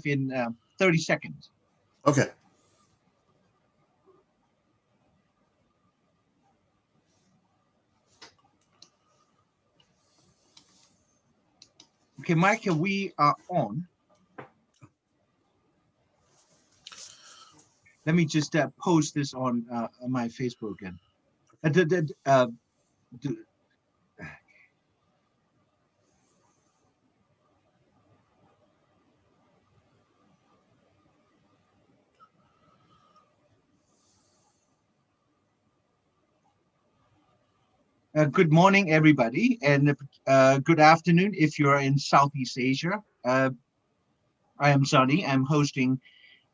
in 30 seconds. Okay. Okay, Mike, we are on. Let me just post this on my Facebook again. Good morning, everybody, and good afternoon if you're in Southeast Asia. I am Zarni. I'm hosting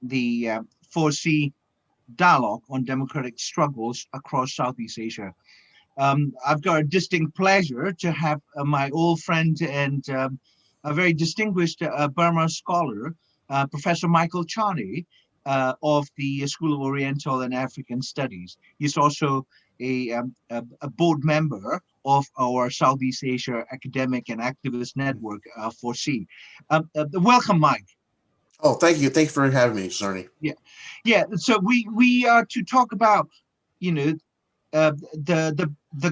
the FORSEA dialogue on democratic struggles across Southeast Asia. I've got a distinct pleasure to have my old friend and a very distinguished Burma scholar, Professor Michael Charney, of the School of Oriental and African Studies. He's also a board member of our Southeast Asia Academic and Activist Network, FORSEA. Welcome, Mike. Oh, thank you. Thank you for having me, Charney. Yeah. So we are to talk about, the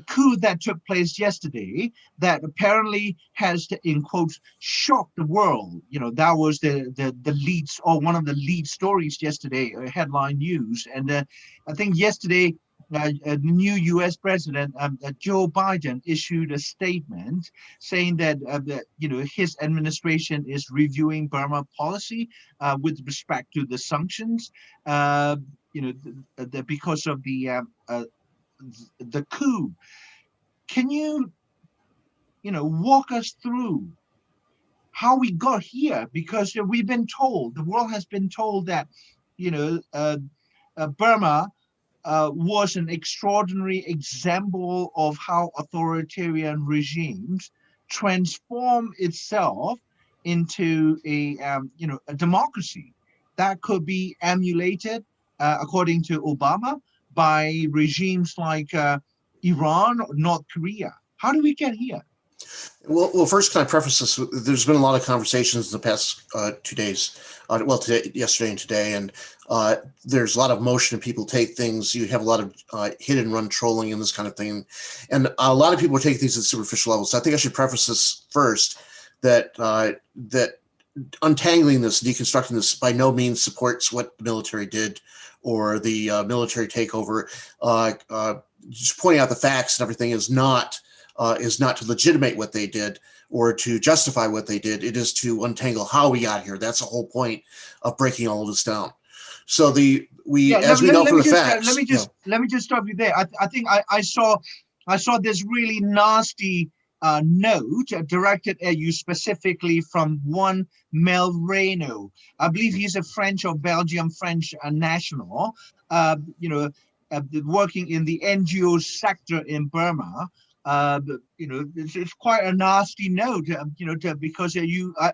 coup that took place yesterday that apparently has, in quotes, shocked the world. That was the leads, or one of the lead stories yesterday, headline news. And I think yesterday, the new U.S. President Joe Biden issued a statement saying that his administration is reviewing Burma policy with respect to the sanctions, because of the coup. Can you walk us through how we got here? Because we've been told, the world has been told that Burma was an extraordinary example of how authoritarian regimes transform itself into a democracy that could be emulated, according to Obama, by regimes like Iran or North Korea. How do we get here? Well, first, can I preface this? There's been a lot of conversations in the past 2 days, yesterday and today, and there's a lot of motion and people take things. You have a lot of hit and run trolling and this kind of thing, and a lot of people are taking things at superficial levels. So I think I should preface this first, that that untangling this, deconstructing this, by no means supports what the military did or the military takeover. Just pointing out the facts and everything is not to legitimate what they did or to justify what they did. It is to untangle how we got here. That's the whole point of breaking all of this down. So let me just stop you there. I think I saw this really nasty note directed at you specifically from one Mel Reynaud. I believe he's a French or Belgian French national, working in the NGO sector in Burma. It's quite a nasty note, because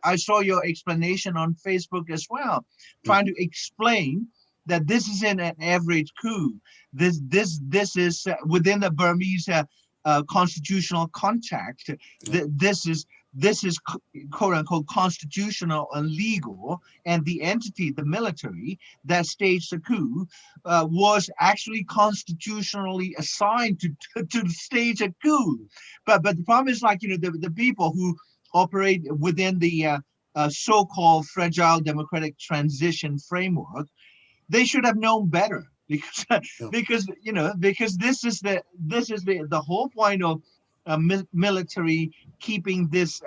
I saw your explanation on Facebook as well, trying to explain that this isn't an average coup. This is within the Burmese constitutional context. This is quote unquote constitutional and legal, and the entity, the military that staged the coup, was actually constitutionally assigned to stage a coup. But the problem is, the people who operate within the so-called fragile democratic transition framework, they should have known better, because this is the whole point of military keeping this,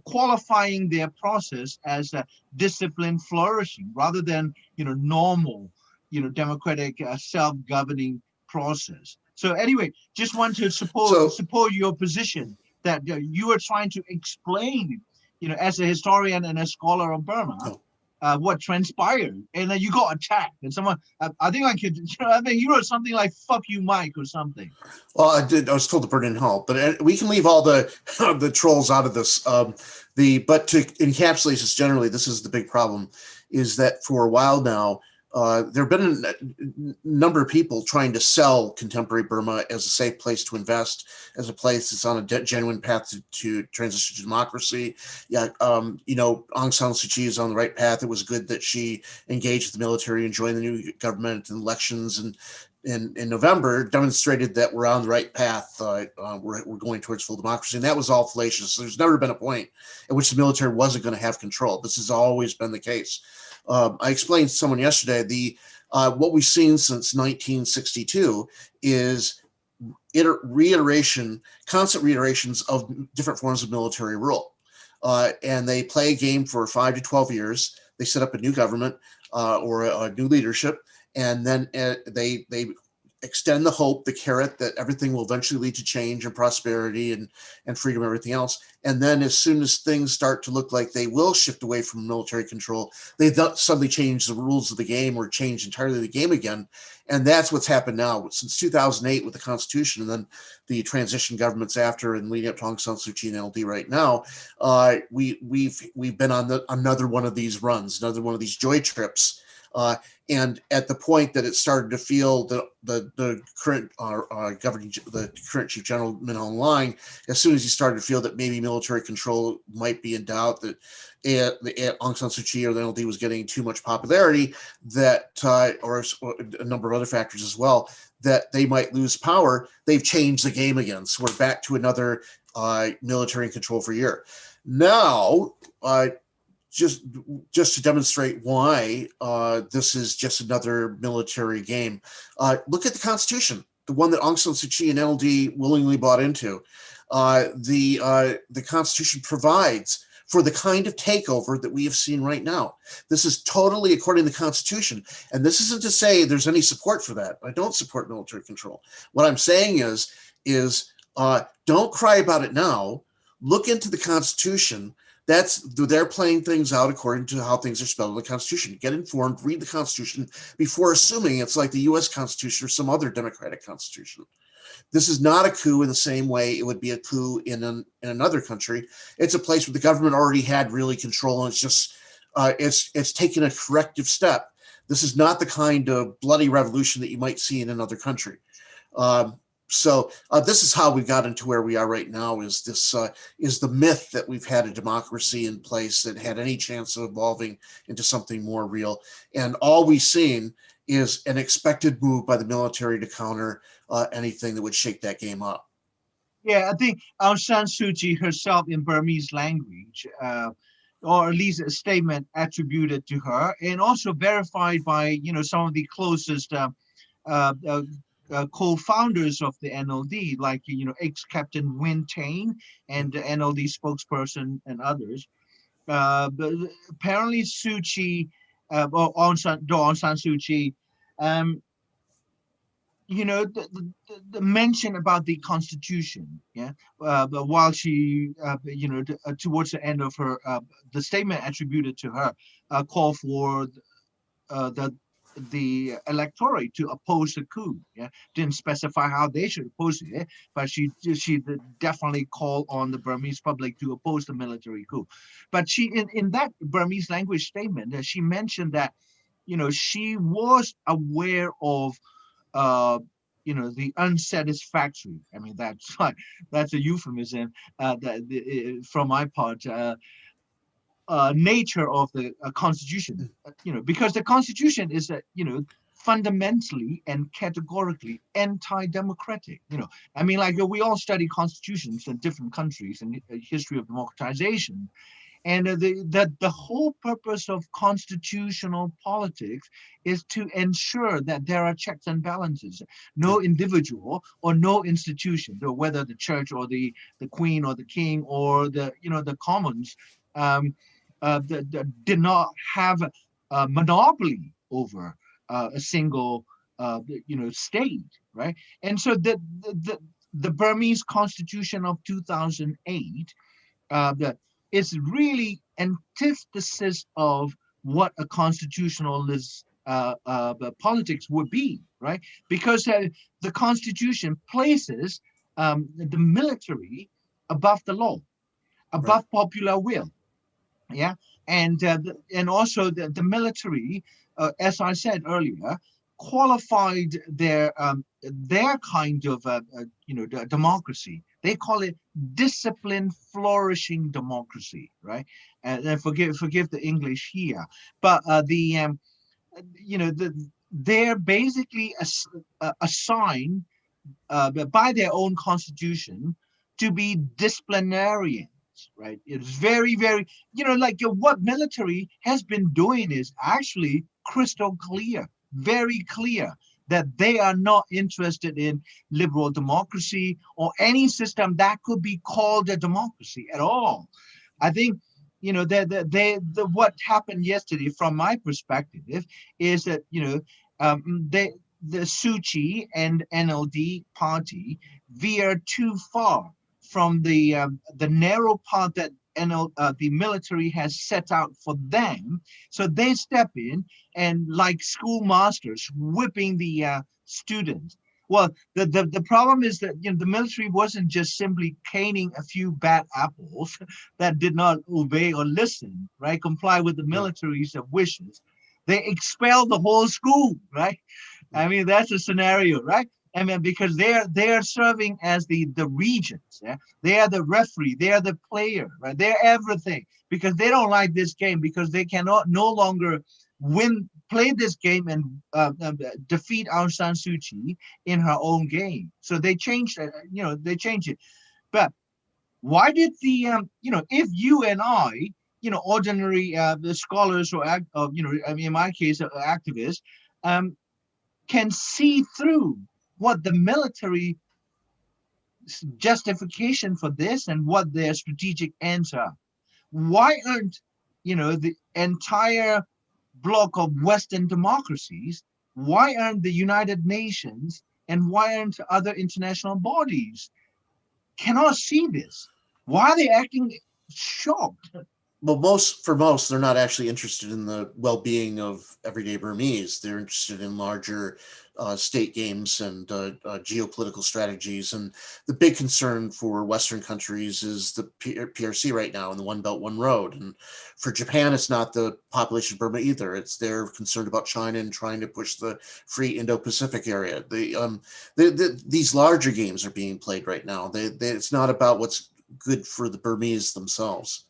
qualifying their process as a disciplined flourishing rather than, normal, democratic self-governing process. So anyway, just want to support your position that you are trying to explain, as a historian and a scholar of Burma, what transpired, and then you got attacked, and someone, I think you wrote something like "fuck you, Mike" or something. Well, I did. I was told to burn in hell, but we can leave all the trolls out of this. But to encapsulate this generally, this is the big problem: is that for a while now, there have been a number of people trying to sell contemporary Burma as a safe place to invest, as a place that's on a genuine path to transition to democracy. Yeah, Aung San Suu Kyi is on the right path. It was good that she engaged with the military and joined the new government, and elections and in November demonstrated that we're on the right path. We're going towards full democracy, and that was all fallacious. There's never been a point at which the military wasn't going to have control. This has always been the case. I explained to someone yesterday, what we've seen since 1962 is constant reiterations of different forms of military rule. And they play a game for 5 to 12 years. They set up a new government or a new leadership, and then they extend the hope, the carrot, that everything will eventually lead to change and prosperity and freedom and everything else. And then as soon as things start to look like they will shift away from military control, they suddenly change the rules of the game or change entirely the game again. And that's what's happened now since 2008 with the Constitution, and then the transition governments after and leading up to Aung San Suu Kyi and LD right now. We've been on another one of these runs, another one of these joy trips. And at the point that it started to feel the current the current Chief General Min Aung Hlaing, as soon as he started to feel that maybe military control might be in doubt, that Aung San Suu Kyi or the NLD was getting too much popularity, that or a number of other factors as well, that they might lose power, they've changed the game again. So we're back to another military control for a year. Now, just to demonstrate why this is just another military game, look at the Constitution, the one that Aung San Suu Kyi and NLD willingly bought into. The Constitution provides for the kind of takeover that we have seen right now. This is totally according to the Constitution. And this isn't to say there's any support for that. I don't support military control. What I'm saying is don't cry about it now. Look into the Constitution. They're playing things out according to how things are spelled in the Constitution. Get informed, read the Constitution before assuming it's like the US Constitution or some other democratic constitution. This is not a coup in the same way it would be a coup in another country. It's a place where the government already had really control, and it's just it's taken a corrective step. This is not the kind of bloody revolution that you might see in another country. So this is how we got into where we are right now, is the myth that we've had a democracy in place that had any chance of evolving into something more real. And all we've seen is an expected move by the military to counter anything that would shake that game up. Yeah, I think Aung San Suu Kyi herself in Burmese language, or at least a statement attributed to her, and also verified by some of the closest co-founders of the NLD, like ex-Captain Win Thein and the NLD spokesperson and others. But apparently Suu Kyi, or Aung San Suu Kyi, the mention about the Constitution, but while she, towards the end of her, the statement attributed to her, called for the electorate to oppose the coup. Didn't specify how they should oppose it, but she definitely called on the Burmese public to oppose the military coup. But she, in that Burmese language statement, she mentioned that she was aware of the unsatisfactory, I mean that's a euphemism from my part, nature of the Constitution, because the Constitution is fundamentally and categorically anti-democratic. I mean, like we all study constitutions in different countries and the history of democratization, and the whole purpose of constitutional politics is to ensure that there are checks and balances. No individual or no institution, whether the church or the queen or the king or the commons, did not have a monopoly over a single state, right? And so the Burmese Constitution of 2008 is really antithesis of what a constitutionalist politics would be, right? Because the Constitution places the military above the law, above popular will. Yeah, and also the military, as I said earlier, qualified their kind of democracy. They call it disciplined, flourishing democracy, right? And forgive the English here, but they're basically assigned by their own constitution to be disciplinarians, right? It's very, very, like what military has been doing is actually crystal clear, very clear, that they are not interested in liberal democracy or any system that could be called a democracy at all. I think, what happened yesterday, from my perspective, is that, the Suu Kyi and NLD party veer too far from the narrow path that the military has set out for them. So they step in and, like schoolmasters, whipping the students. Well, the problem is that the military wasn't just simply caning a few bad apples that did not obey or listen, right, comply with the military's wishes. They expelled the whole school, right? I mean, that's a scenario, right? I mean, because they're serving as the regents. Yeah? They are the referee. They are the player, right? They're everything, because they don't like this game, because they cannot no longer play this game and defeat Aung San Suu Kyi in her own game. So they changed, they changed it. But why did if you and I, ordinary the scholars or in my case, activists, can see through what the military justification for this and what their strategic ends are, why aren't the entire block of Western democracies, why aren't the United Nations and why aren't other international bodies cannot see this? Why are they acting shocked? Well, most, they're not actually interested in the well-being of everyday Burmese. They're interested in larger state games and geopolitical strategies. And the big concern for Western countries is the PRC right now and the One Belt, One Road. And for Japan, it's not the population of Burma either. They're concerned about China and trying to push the free Indo-Pacific area. These larger games are being played right now. It's not about what's good for the Burmese themselves.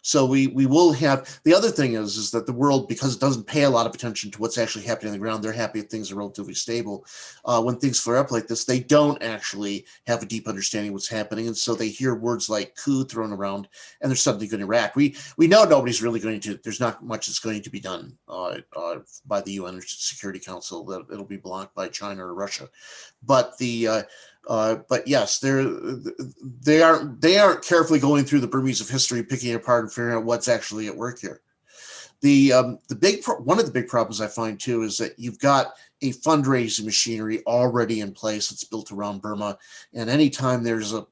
So we will have, the other thing is that the world, because it doesn't pay a lot of attention to what's actually happening on the ground, they're happy if things are relatively stable. When things flare up like this, they don't actually have a deep understanding of what's happening. And so they hear words like coup thrown around and they're suddenly going to react. We know nobody's really going to, there's not much that's going to be done by the UN Security Council, that it'll be blocked by China or Russia. But but yes, they aren't carefully going through the Burmese of history, picking it apart and figuring out what's actually at work here. One of the big problems I find too is that you've got a fundraising machinery already in place that's built around Burma, and anytime there's an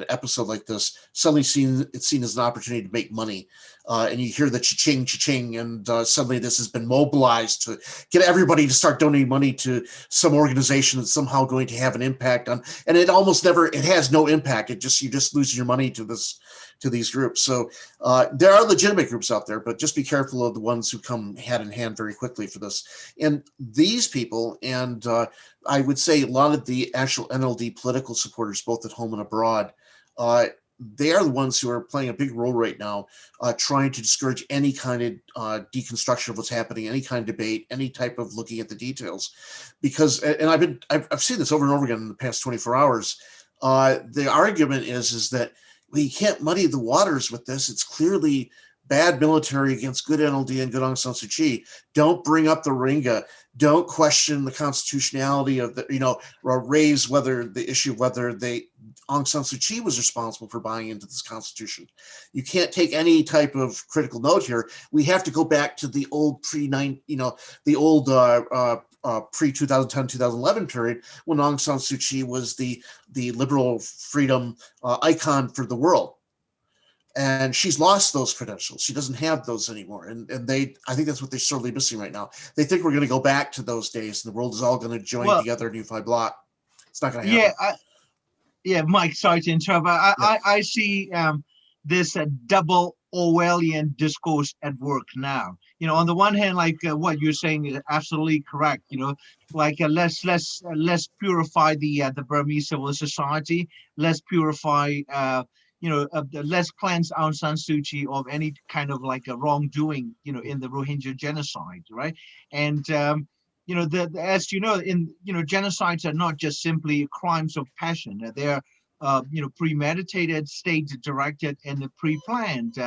episode like this, suddenly it's seen as an opportunity to make money, and you hear the cha-ching, cha-ching, and suddenly this has been mobilized to get everybody to start donating money to some organization that's somehow going to have an impact on, and it has no impact. You just lose your money to these groups. So there are legitimate groups out there, but just be careful of the ones who come hand in hand very quickly for this. And these people, and I would say a lot of the actual NLD political supporters, both at home and abroad, they are the ones who are playing a big role right now, trying to discourage any kind of deconstruction of what's happening, any kind of debate, any type of looking at the details. Because, and I've seen this over and over again in the past 24 hours, the argument is that we can't muddy the waters with this. It's clearly bad military against good NLD and good Aung San Suu Kyi. Don't bring up the Rohingya. Don't question the constitutionality of or raise the issue of whether Aung San Suu Kyi was responsible for buying into this constitution. You can't take any type of critical note here. We have to go back to the old pre-2010, 2011 period when Aung San Suu Kyi was the liberal freedom icon for the world. And she's lost those credentials. She doesn't have those anymore. And I think that's what they're sorely missing right now. They think we're going to go back to those days and the world is all going to join together and unify bloc. It's not going to happen. Mike, sorry to interrupt. I see this double Orwellian discourse at work now. On the one hand, like what you're saying is absolutely correct. Like let's purify the Burmese civil society. Let's purify. Let's cleanse Aung San Suu Kyi of any kind of like a wrongdoing. In the Rohingya genocide, right? And as genocides are not just simply crimes of passion. They're premeditated, state-directed, and pre-planned.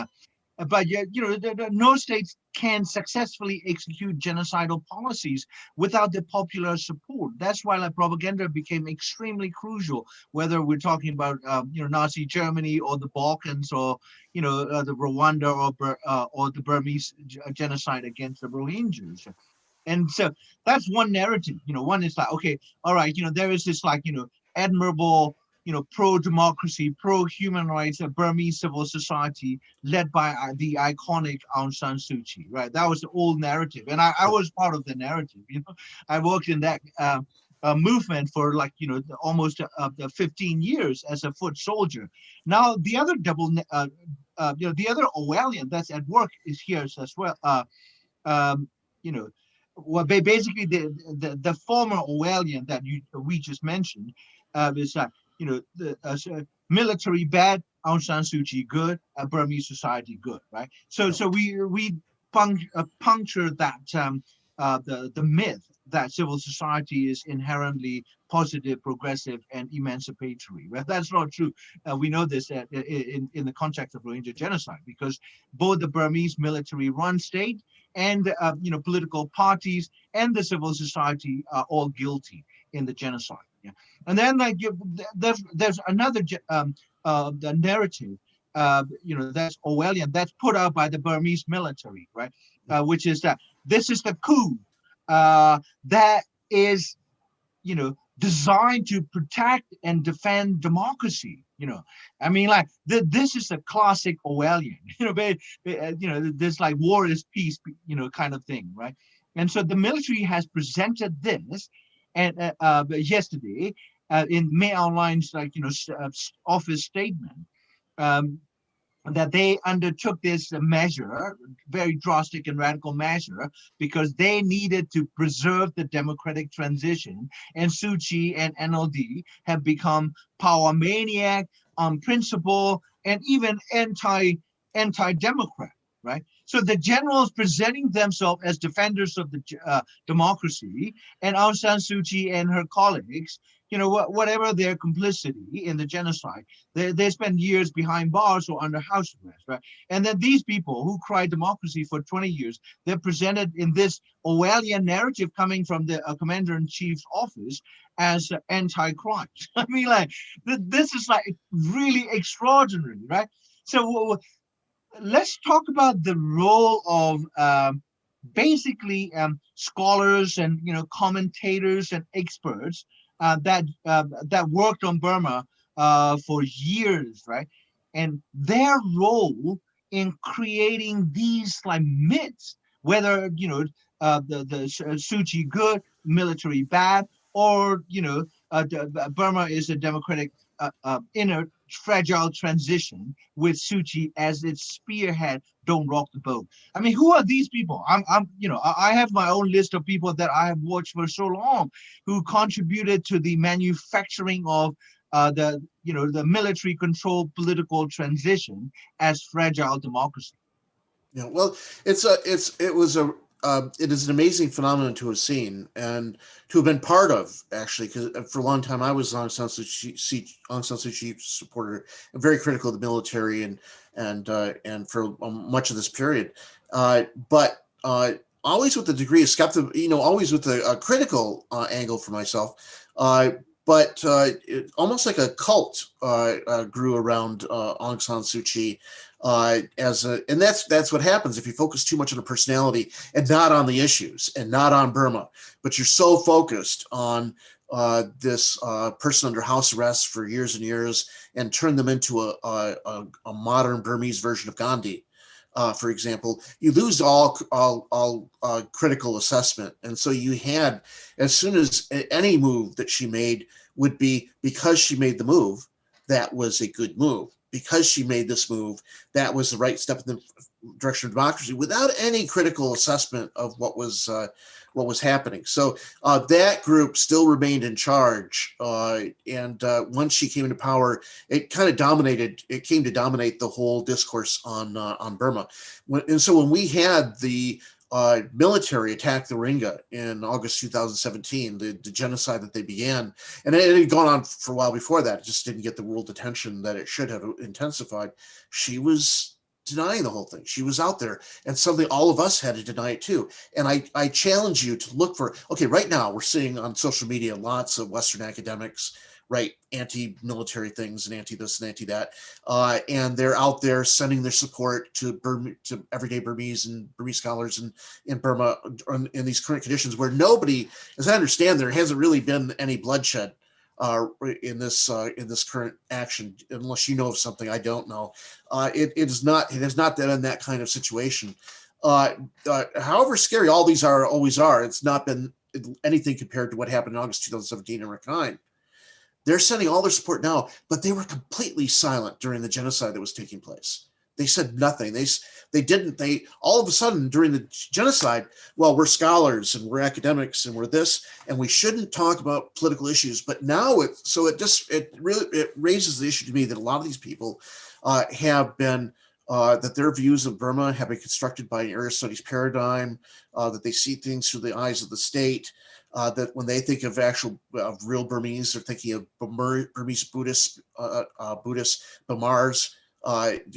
But no states can successfully execute genocidal policies without the popular support. That's why like propaganda became extremely crucial. Whether we're talking about Nazi Germany or the Balkans or the Rwanda or the Burmese genocide against the Rohingyas. And so that's one narrative. One is like, okay, all right, there is this like admirable pro-democracy, pro-human rights, Burmese civil society led by the iconic Aung San Suu Kyi, right? That was the old narrative. And I was part of the narrative, I worked in that movement for like, almost 15 years as a foot soldier. Now, the other the other Orwellian that's at work is here as well. Well, basically the former Orwellian that we just mentioned is the military bad, Aung San Suu Kyi good, Burmese society good, right? So we puncture that the myth that civil society is inherently positive, progressive, and emancipatory. Right? That's not true. We know this in the context of Rohingya genocide, because both the Burmese military-run state and political parties and the civil society are all guilty in the genocide. Yeah. And then like there's another the narrative, that's Orwellian, that's put out by the Burmese military, right? Which is that this is the coup that is, designed to protect and defend democracy. I mean, like this is a classic Orwellian. This like war is peace, kind of thing, right? And so the military has presented this, and yesterday in May Online's like office statement. That they undertook this measure, very drastic and radical measure, because they needed to preserve the democratic transition. And Suu Kyi and NLD have become power maniac, on principle, and even anti-democrat, right? So the generals presenting themselves as defenders of the democracy, and Aung San Suu Kyi and her colleagues, whatever their complicity in the genocide, they spend years behind bars or under house arrest, right? And then these people who cried democracy for 20 years, they're presented in this Orwellian narrative coming from the commander-in-chief's office as anti-crime. I mean, like, this is like really extraordinary, right? So let's talk about the role of basically scholars and commentators and experts that worked on Burma for years, right? And their role in creating these like myths, whether the Suu Kyi good, military bad, or Burma is a democratic inner fragile transition with Suu Kyi as its spearhead. Don't rock the boat. I mean, who are these people? I have my own list of people that I have watched for so long who contributed to the manufacturing of the military controlled political transition as fragile democracy. Yeah, well, it is an amazing phenomenon to have seen and to have been part of, actually, because for a long time I was Aung San Suu Kyi supporter, and very critical of the military and for much of this period, but always with a degree of skepticism, always with a critical angle for myself. But almost like a cult grew around Aung San Suu Kyi. And that's what happens if you focus too much on a personality and not on the issues and not on Burma, but you're so focused on this person under house arrest for years and years and turn them into a modern Burmese version of Gandhi. For example, you lose all critical assessment. And so you had, as soon as any move that she made would be because she made the move, that was a good move. because she made this move, that was the right step in the direction of democracy, without any critical assessment of what was happening. So that group still remained in charge, and once she came into power, it kind of dominated. It came to dominate the whole discourse on Burma. And so when we had the military attack the Rohingya in August 2017, the genocide that they began, and it had gone on for a while before that, it just didn't get the world attention that it should have intensified. She was denying the whole thing. She was out there, and suddenly all of us had to deny it too. And I challenge you to look for, okay, right now we're seeing on social media lots of Western academics write anti-military things and anti-this and anti-that, and they're out there sending their support to everyday Burmese and Burmese scholars in Burma in these current conditions where nobody, as I understand, there hasn't really been any bloodshed in this current action, unless you know of something I don't know. It has not been that kind of situation. However scary all these always are, it's not been anything compared to what happened in August 2017 in Rakhine. They're sending all their support now, but they were completely silent during the genocide that was taking place. They said nothing. They all of a sudden during the genocide, well, we're scholars and we're academics and we're this, and we shouldn't talk about political issues. But now it raises the issue to me that a lot of these people have been, that their views of Burma have been constructed by an area studies paradigm, that they see things through the eyes of the state. That when they think of real Burmese, they're thinking of Burmese Buddhist Bamars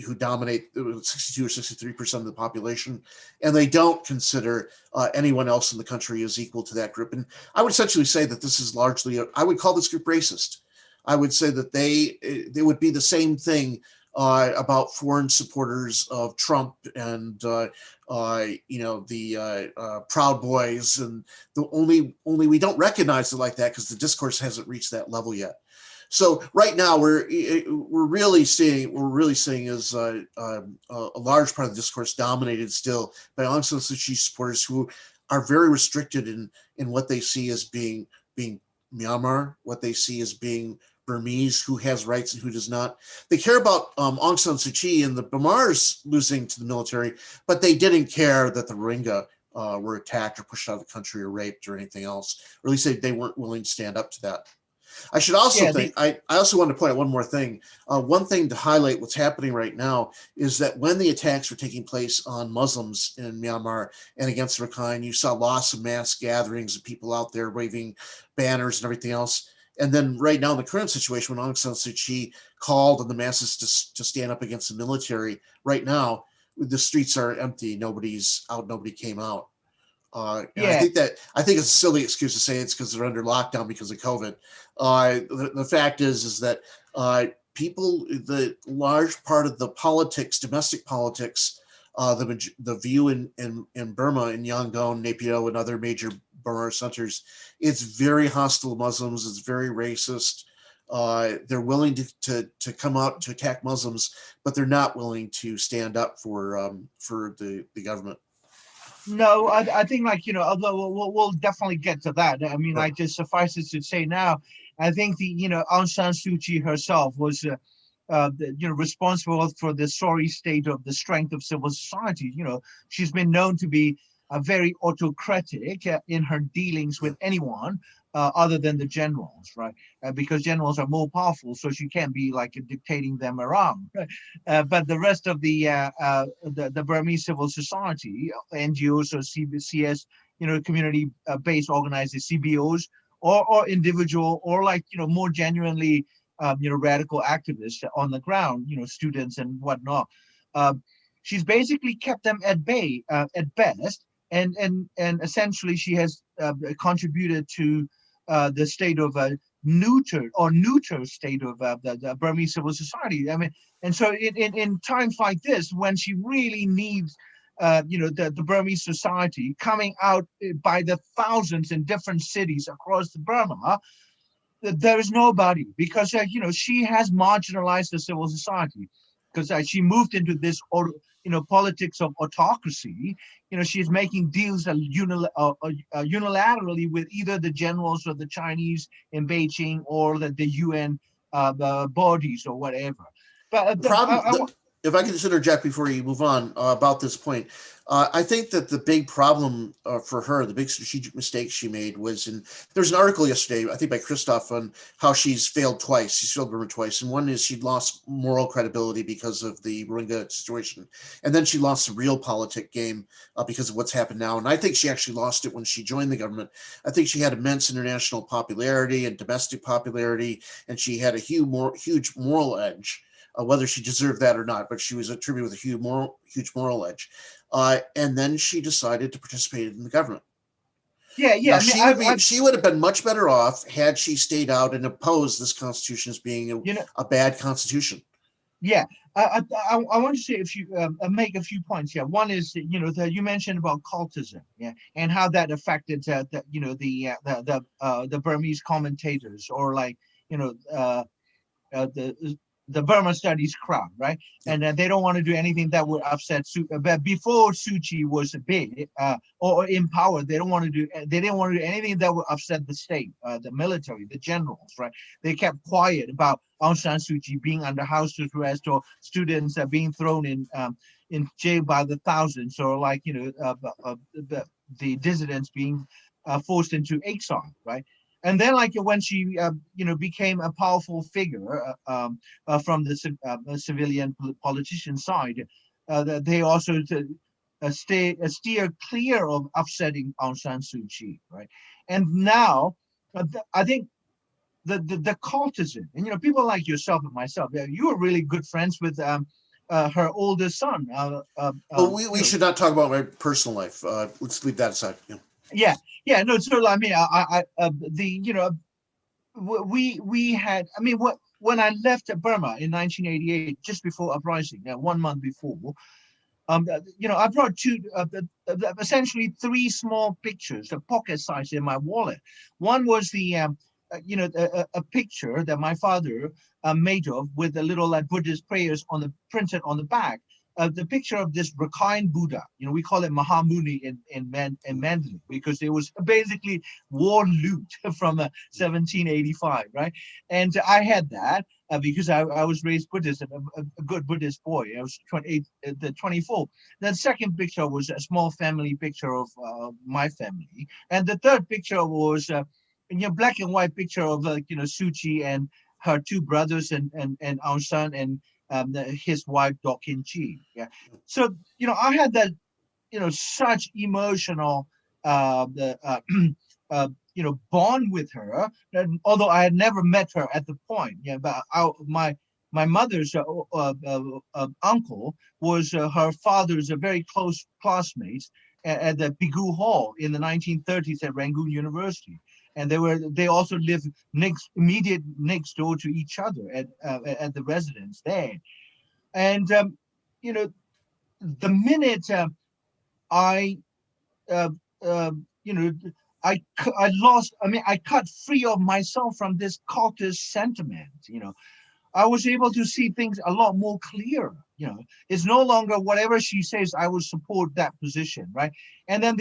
who dominate 62 or 63% of the population, and they don't consider anyone else in the country as equal to that group. And I would essentially say that this is largely, I would call this group racist. I would say that they would be the same thing about foreign supporters of Trump and the Proud Boys, and only we don't recognize it like that because the discourse hasn't reached that level yet. So right now we're really seeing is a large part of the discourse dominated still by Aung San Suu Kyi supporters who are very restricted in what they see as being Myanmar, what they see as being Burmese, who has rights and who does not. They care about Aung San Suu Kyi and the Bamars losing to the military, but they didn't care that the Rohingya were attacked or pushed out of the country or raped or anything else. Or at least they weren't willing to stand up to that. I should also I also want to point out one more thing. One thing to highlight what's happening right now is that when the attacks were taking place on Muslims in Myanmar and against Rakhine, you saw lots of mass gatherings of people out there waving banners and everything else. And then right now in the current situation, when Aung San Suu Kyi called on the masses to stand up against the military, right now the streets are empty. Nobody's out. Nobody came out. And I think it's a silly excuse to say it's because they're under lockdown because of COVID. The fact is that people, the large part of the politics, domestic politics, the view in Burma, in Yangon, Naypyidaw, and other major Burma centers, it's very hostile to Muslims. It's very racist. They're willing to come out to attack Muslims, but they're not willing to stand up for the government. No, I think although we'll definitely get to that. I mean, I just suffice it to say now, I think Aung San Suu Kyi herself was responsible for the sorry state of the strength of civil society. She's been known to be very autocratic in her dealings with anyone other than the generals, right? Because generals are more powerful, so she can't be dictating them around. But the rest of the Burmese civil society, NGOs or CBCS, community-based organizers, CBOs, or individual, or more genuinely, radical activists on the ground, students and whatnot. She's basically kept them at bay at best. And essentially, she has contributed to the state of a neuter state of the Burmese civil society. I mean, and so in times like this, when she really needs, the Burmese society coming out by the thousands in different cities across Burma, there is nobody, because she has marginalized the civil society, because she moved into this politics of autocracy. She's making deals unilaterally with either the generals or the Chinese in Beijing or the UN bodies or whatever. But The problem, if I can just interject before you move on about this point, I think that the big problem for her, the big strategic mistake she made was there's an article yesterday, I think by Christoph, on how she's failed twice. She's failed Burma twice. And one is she'd lost moral credibility because of the Rohingya situation. And then she lost the real politic game because of what's happened now. And I think she actually lost it when she joined the government. I think she had immense international popularity and domestic popularity, and she had a huge moral edge. Whether she deserved that or not, but she was attributed with a huge moral edge. And then she decided to participate in the government. Yeah. Now, she would have been much better off had she stayed out and opposed this constitution as being a bad constitution. Yeah, I want to say make a few points here. One is, you mentioned about cultism, and how that affected the Burmese commentators, or the Burma Studies crowd, right? And they don't want to do anything that would upset but before Suu Kyi was big or in power, they didn't want to do anything that would upset the state, the military, the generals, right? They kept quiet about Aung San Suu Kyi being under house arrest, or students being thrown in jail by the thousands, or the dissidents being forced into exile, right? And then, when she, became a powerful figure from the civilian politician side, they also steer clear of upsetting Aung San Suu Kyi, right? And now, I think the cultism, and people like yourself and myself, you were really good friends with her older son. We should not talk about my personal life. Let's leave that aside. Yeah, no. So I mean, we had. I mean, when I left Burma in 1988, just before uprising, 1 month before, I brought essentially three small pictures, a pocket size, in my wallet. One was a picture that my father made of, with a little Buddhist prayers printed on the back. The picture of this Rakhine Buddha, we call it Mahamuni in Mandarin, because it was basically war loot from 1785, right? And I had that because I was raised Buddhist, and a good Buddhist boy. I was 24. The second picture was a small family picture of my family, and the third picture was black and white picture of Suu Kyi and her two brothers and Aung San and his wife Do Kin Chi. Yeah. So I had that such emotional bond with her, and although I had never met her at the point. But my mother's uncle was her father's very close classmates at the Pigou Hall in the 1930s at Rangoon University. And they also lived immediate next door to each other at the residence there. And the minute I cut free of myself from this cultist sentiment. I was able to see things a lot more clear. It's no longer whatever she says, I will support that position, right? And then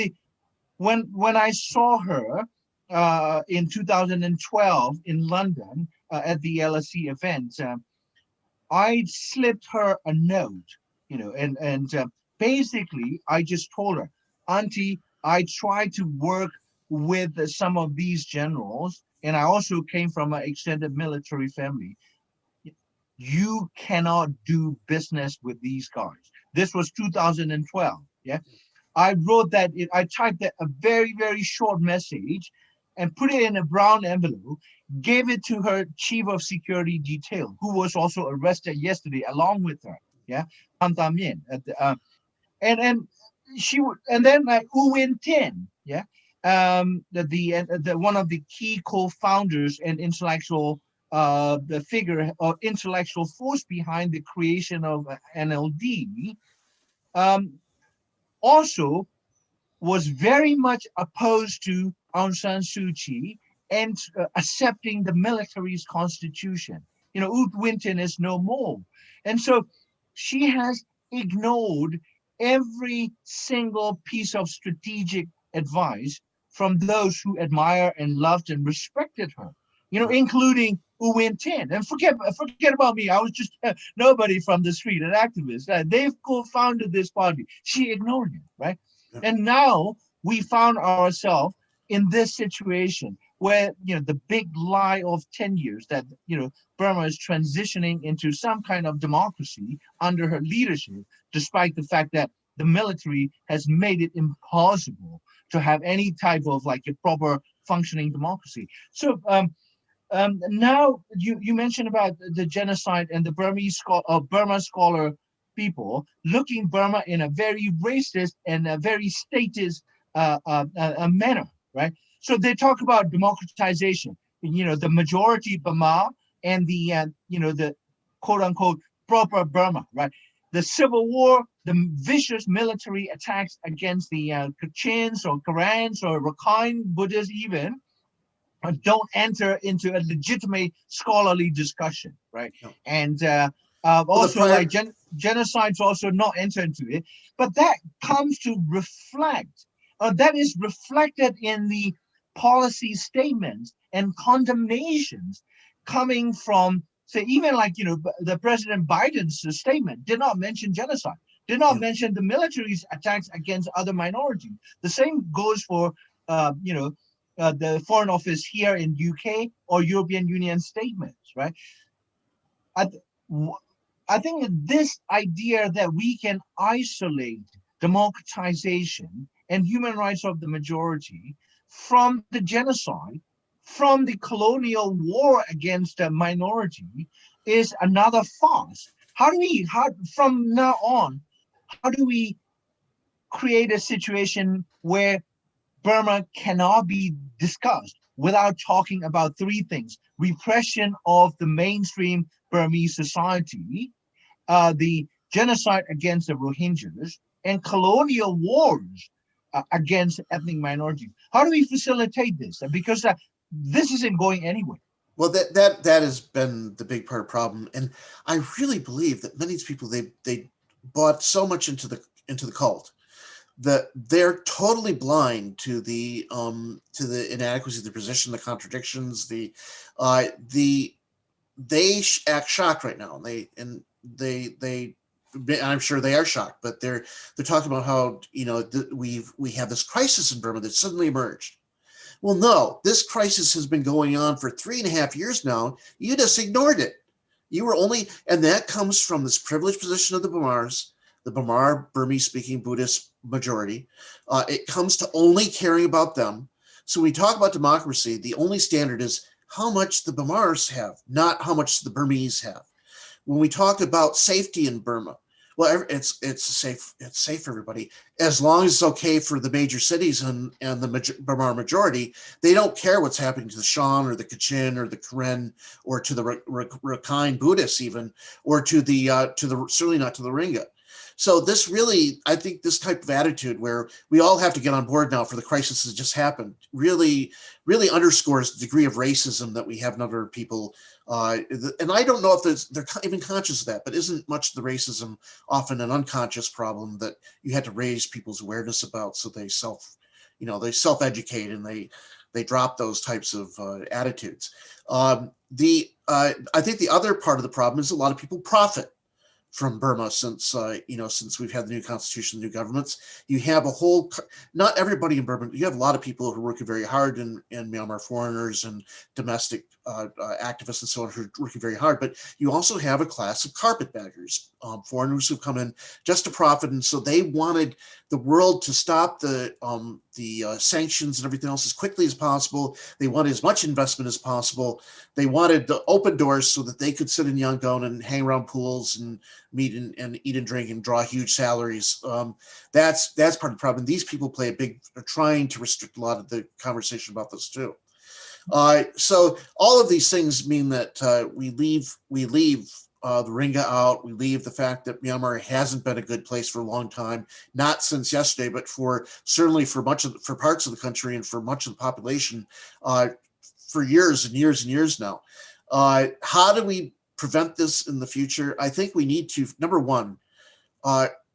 when I saw her in 2012 in London at the LSE event, I slipped her a note, and basically I just told her, Auntie, I tried to work with some of these generals, and I also came from an extended military family. You cannot do business with these guys. This was 2012. Yeah. I wrote that, I typed a very, very short message and put it in a brown envelope, gave it to her chief of security detail, who was also arrested yesterday along with her. Yeah. And then Wu Win Tin, yeah, the one of the key co-founders and intellectual the figure or intellectual force behind the creation of NLD, also was very much opposed to Aung San Suu Kyi and accepting the military's constitution. U Win Tin is no more. And so she has ignored every single piece of strategic advice from those who admire and loved and respected her, including U Win Tin. And forget about me. I was just nobody from the street, an activist. They've co-founded this party. She ignored it, right? Yeah. And now we found ourselves in this situation where, the big lie of 10 years that, Burma is transitioning into some kind of democracy under her leadership, despite the fact that the military has made it impossible to have any type of like a proper functioning democracy. So now you mentioned about the genocide and the Burma scholar people looking Burma in a very racist and a very statist manner, right? So they talk about democratization, the majority Burma and the the quote unquote proper Burma, right? The civil war, the vicious military attacks against the Kachins or Karans or Rakhine Buddhists even don't enter into a legitimate scholarly discussion, right? No. And also like genocides also not enter into it, but that comes to reflect, that is reflected in the policy statements and condemnations coming from, say, even like, the President Biden's statement did not mention genocide, did not mention the military's attacks against other minorities. The same goes for, the Foreign Office here in UK or European Union statements, right? I think this idea that we can isolate democratization and human rights of the majority from the genocide, from the colonial war against a minority is another farce. From now on, how do we create a situation where Burma cannot be discussed without talking about three things: repression of the mainstream Burmese society, the genocide against the Rohingyas, and colonial wars against ethnic minorities? How do we facilitate this? Because this isn't going anywhere. Well, that has been the big part of the problem, and I really believe that many people they bought so much into the cult that they're totally blind to the inadequacy of the position, the contradictions, they act shocked right now. I'm sure they are shocked, but they're talking about how we have this crisis in Burma that suddenly emerged. Well, no, this crisis has been going on for 3.5 years now. You just ignored it. And that comes from this privileged position of the Bamars, the Bamar Burmese-speaking Buddhist majority. It comes to only caring about them. So when we talk about democracy, the only standard is how much the Bamars have, not how much the Burmese have. When we talk about safety in Burma, well, it's safe for everybody as long as it's okay for the major cities and the Bamar majority. They don't care what's happening to the Shan or the Kachin or the Karen or to the Rakhine Buddhists even, or to the certainly not to the Rohingya. So this really, I think this type of attitude where we all have to get on board now for the crisis that just happened really underscores the degree of racism that we have in other people. And I don't know if they're even conscious of that, but isn't much of the racism often an unconscious problem that you had to raise people's awareness about so they self-educate and they drop those types of attitudes. I think the other part of the problem is a lot of people profit from Burma since we've had the new constitution, the new governments. You have not everybody in Burma, you have a lot of people who are working very hard in Myanmar, foreigners and domestic activists and so on who are working very hard, but you also have a class of carpetbaggers, foreigners who've come in just to profit. And so they wanted the world to stop the sanctions and everything else as quickly as possible. They wanted as much investment as possible. They wanted the open doors so that they could sit in Yangon and hang around pools and meet and eat and drink and draw huge salaries. That's part of the problem. These people are trying to restrict a lot of the conversation about this too. So all of these things mean that we leave the Rohingya out. We leave the fact that Myanmar hasn't been a good place for a long time, not since yesterday, but certainly for parts of the country and for much of the population for years and years and years now. How do we prevent this in the future? I think we need to, number one,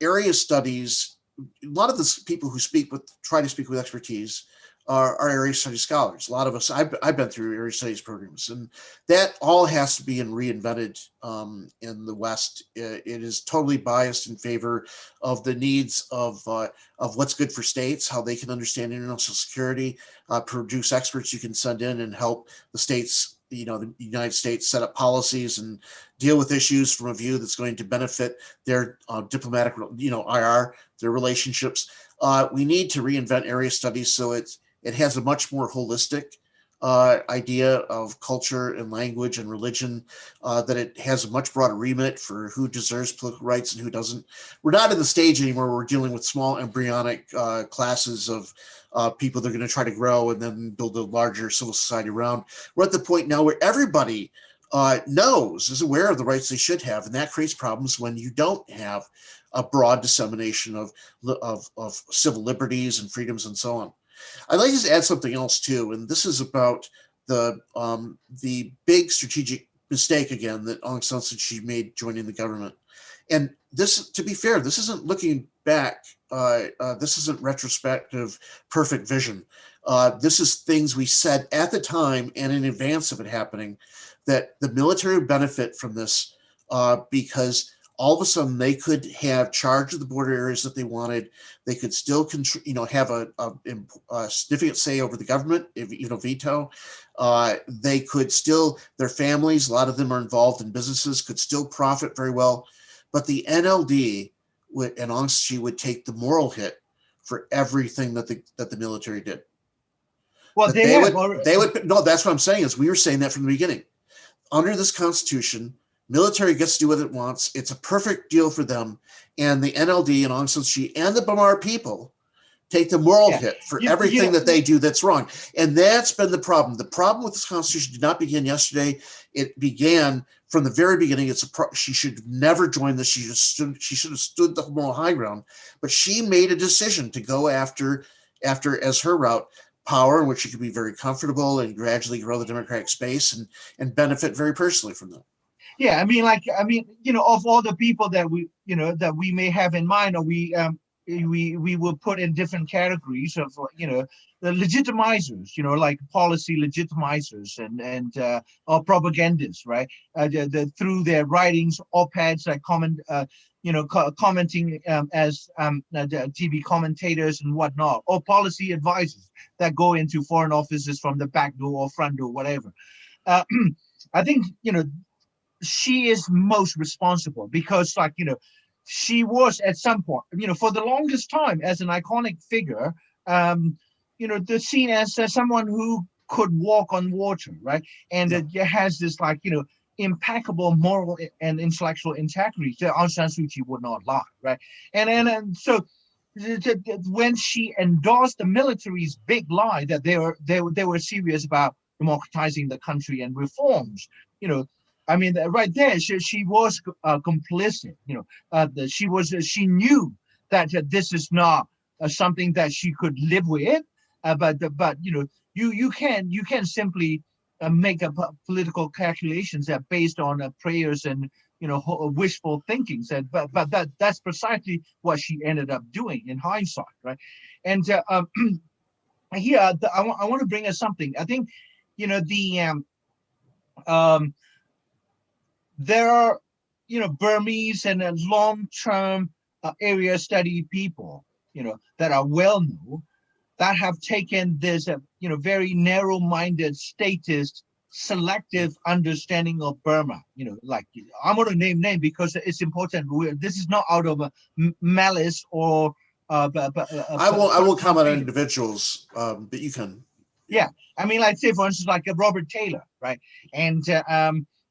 area studies lot of the people who try to speak with expertise are area studies scholars. A lot of us, I've been through area studies programs, and that all has to be reinvented in the West. It is totally biased in favor of the needs of what's good for states, how they can understand international security, produce experts you can send in and help the states, the United States, set up policies and deal with issues from a view that's going to benefit their diplomatic, IR, their relationships. We need to reinvent area studies so it has a much more holistic idea of culture and language and religion, that it has a much broader remit for who deserves political rights and who doesn't. We're not in the stage anymore where we're dealing with small embryonic classes of people that are going to try to grow and then build a larger civil society around. We're at the point now where everybody is aware of the rights they should have, and that creates problems when you don't have a broad dissemination of civil liberties and freedoms and so on. I'd like to add something else too, and this is about the big strategic mistake again that Aung San Suu Kyi made joining the government. And this, to be fair, this isn't looking back. This isn't retrospective, perfect vision. This is things we said at the time and in advance of it happening, that the military would benefit from this because all of a sudden they could have charge of the border areas that they wanted. They could still have a significant say over the government, veto. They could still, their families, a lot of them are involved in businesses, could still profit very well. But the NLD and Aung San Suu Kyi would take the moral hit for everything that the military did. Well, they would. No, that's what I'm saying is we were saying that from the beginning. Under this constitution, military gets to do what it wants. It's a perfect deal for them. And the NLD and Aung San Suu Kyi and the Burma people take the moral hit for everything that they do that's wrong. And that's been the problem. The problem with this constitution did not begin yesterday. It began from the very beginning. She should never join this. She should have stood the moral high ground. But she made a decision to go after as her route, power in which she could be very comfortable and gradually grow the democratic space and benefit very personally from them. Yeah, I mean, of all the people that we may have in mind, or we will put in different categories of, the legitimizers, like policy legitimizers and or propagandists, right? Through their writings, op-eds, commenting as TV commentators and whatnot, or policy advisors that go into foreign offices from the back door or front door, whatever. I think, she is most responsible because, she was at some point, for the longest time as an iconic figure, they're seen as someone who could walk on water, right? And it has this, impeccable moral and intellectual integrity that Aung San Suu Kyi would not lie, right? And so when she endorsed the military's big lie that they were serious about democratizing the country and reforms, I mean, right there, she was complicit. She knew that this is not something that she could live with. But you can simply make political calculations that based on prayers and wishful thinkings. But that's precisely what she ended up doing in hindsight, right? And here I want to bring us something. I think there are, Burmese and long-term area study people, that are well-known, that have taken this, very narrow-minded, statist, selective understanding of Burma. I'm going to name names because it's important. This is not out of malice or. I won't comment on individuals, but you can. Yeah, I mean, say for instance, Robert Taylor, right, and.